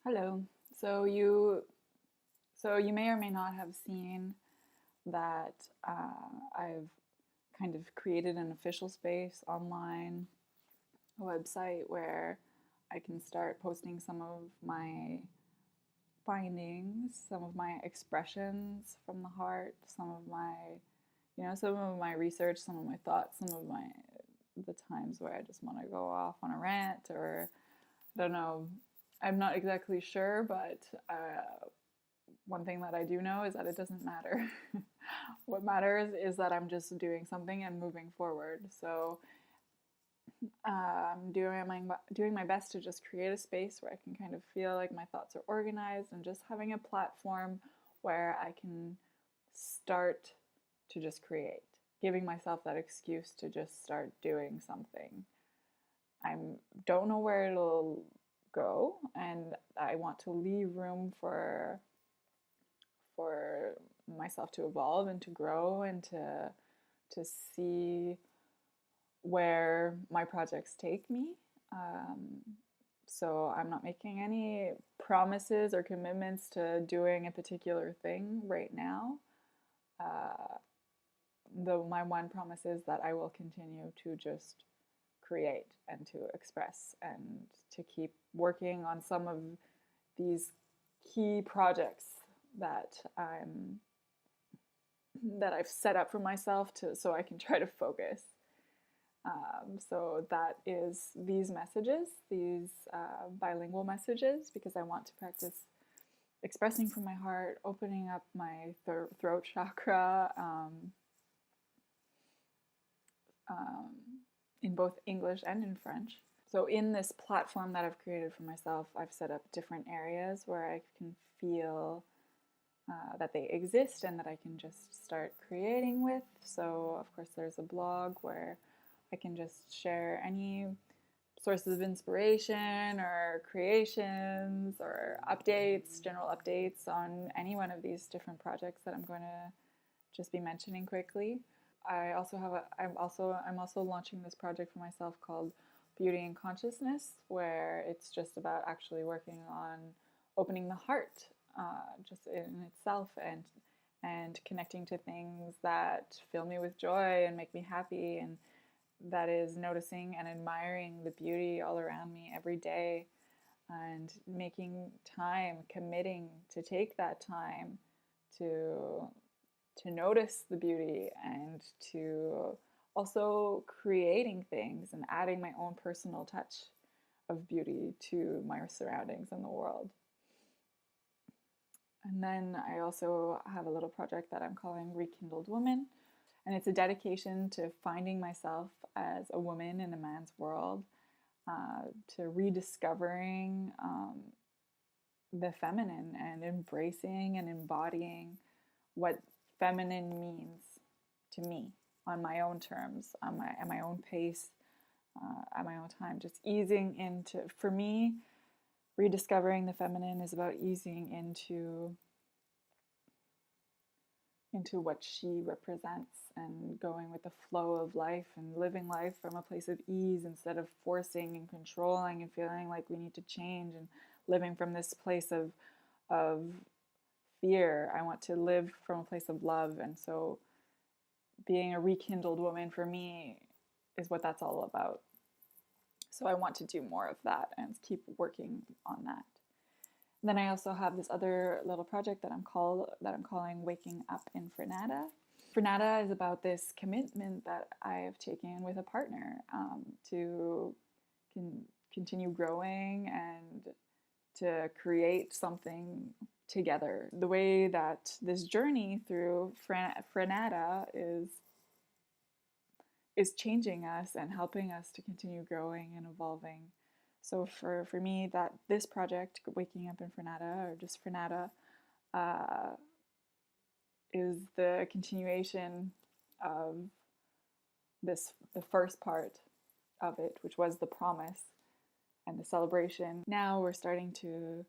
Hello. So you so you may or may not have seen that I've kind of created an official space online, a website where I can start posting some of my findings, some of my expressions from the heart, some of my research, some of my thoughts, some of my the times where I just want to go off on a rant or I don't know. I'm not exactly sure, but one thing that I do know is that it doesn't matter. What matters is that I'm just doing something and moving forward. So I'm doing my best to just create a space where I can kind of feel like my thoughts are organized and just having a platform where I can start to just create, giving myself that excuse to just start doing something. I don't know where it'll go, and I want to leave room for myself to evolve and to grow and to see where my projects take me. Um, so I'm not making any promises or commitments to doing a particular thing right now. Uh, though my one promise is that I will continue to just create and to express and to keep working on some of these key projects that I've set up for myself to so I can try to focus. So that is these messages, these bilingual messages, because I want to practice expressing from my heart, opening up my throat chakra um, in both English and in French. So in this platform that I've created for myself, I've set up different areas where I can feel that they exist and that I can just start creating with. So, of course, there's a blog where I can just share any sources of inspiration or creations or updates, general updates on any one of these different projects that I'm going to just be mentioning quickly. I'm also launching this project for myself called Beauty and Consciousness, where it's just about actually working on opening the heart, just in itself, and connecting to things that fill me with joy and make me happy, and that is noticing and admiring the beauty all around me every day, and making time, committing to take that time to notice the beauty and to also creating things and adding my own personal touch of beauty to my surroundings and the world. And then I also have a little project that I'm calling Rekindled Woman. And it's a dedication to finding myself as a woman in a man's world, to rediscovering the feminine and embracing and embodying what feminine means to me on my own terms, at my own pace, at my own time. Just easing into, for me, rediscovering the feminine is about easing into what she represents and going with the flow of life and living life from a place of ease instead of forcing and controlling and feeling like we need to change and living from this place of fear. I want to live from a place of love, and so being a rekindled woman for me is what that's all about. So I want to do more of that and keep working on that. Then I also have this other little project that I'm calling Waking Up in Franada. Franada is about this commitment that I have taken with a partner, to continue growing and to create something together. The way that this journey through Franada is changing us and helping us to continue growing and evolving. So for me, that this project, Waking Up in Franada, or just Franada, is the continuation of the first part of it, which was the promise and the celebration. Now we're starting to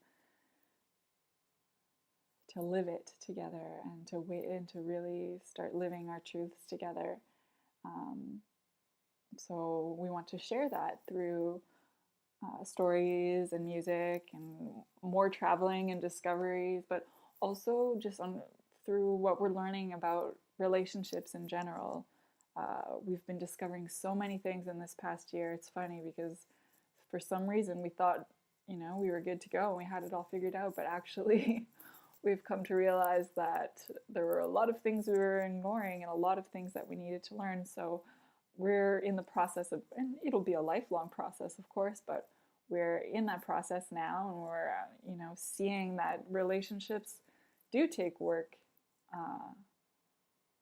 live it together and to wait and to really start living our truths together. So we want to share that through stories and music and more traveling and discoveries, but also just through what we're learning about relationships in general. We've been discovering so many things in this past year. It's funny because for some reason we thought, we were good to go and we had it all figured out, but actually we've come to realize that there were a lot of things we were ignoring and a lot of things that we needed to learn. So we're in the process of, and it'll be a lifelong process, of course, but we're in that process now, and we're, seeing that relationships do take work,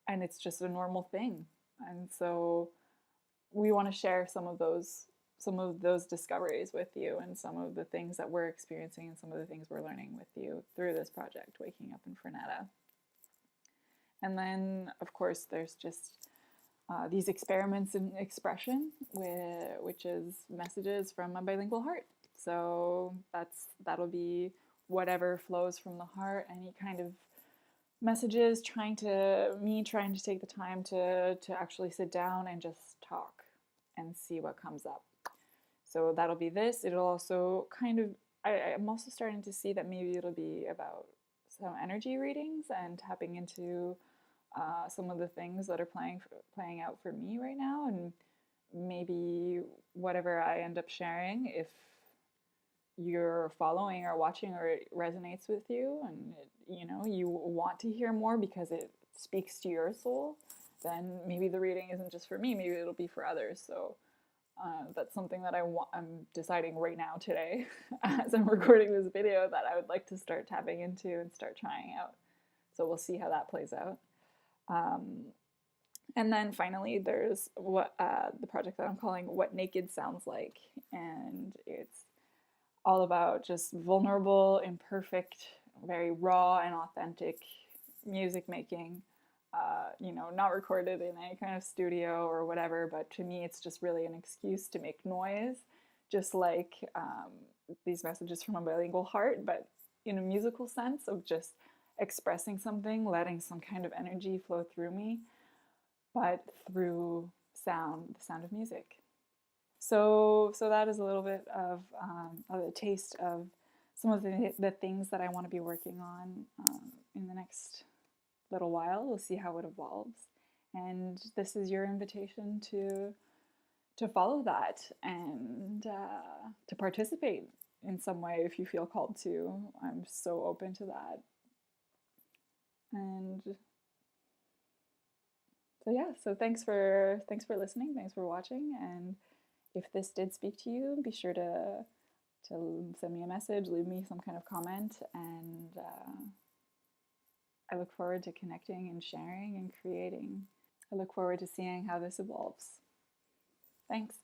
and it's just a normal thing. And so we want to share some of those discoveries with you, and some of the things that we're experiencing, and some of the things we're learning with you through this project, Waking Up in Franada. And then, of course, there's just these experiments in expression, which is messages from a bilingual heart. So that'll be whatever flows from the heart, any kind of messages, trying to take the time to actually sit down and just talk and see what comes up. So that'll be this. It'll also I'm also starting to see that maybe it'll be about some energy readings and tapping into some of the things that are playing out for me right now, and maybe whatever I end up sharing, if you're following or watching or it resonates with you, and you want to hear more because it speaks to your soul, then maybe the reading isn't just for me, maybe it'll be for others. So that's something that I'm deciding right now today as I'm recording this video, that I would like to start tapping into and start trying out. So we'll see how that plays out. And then finally, there's the project that I'm calling What Naked Sounds Like. And it's all about just vulnerable, imperfect, very raw and authentic music making. Not recorded in any kind of studio or whatever, but to me it's just really an excuse to make noise, just like these messages from a bilingual heart, but in a musical sense of just expressing something, letting some kind of energy flow through me, but through sound, the sound of music. So that is a little bit of a taste of some of the things that I want to be working on in the next little while. We'll see how it evolves, and this is your invitation to follow that and to participate in some way if you feel called to. I'm so open to that. And so yeah, so thanks for listening, thanks for watching, and if this did speak to you, be sure to send me a message, leave me some kind of comment, and I look forward to connecting and sharing and creating. I look forward to seeing how this evolves. Thanks.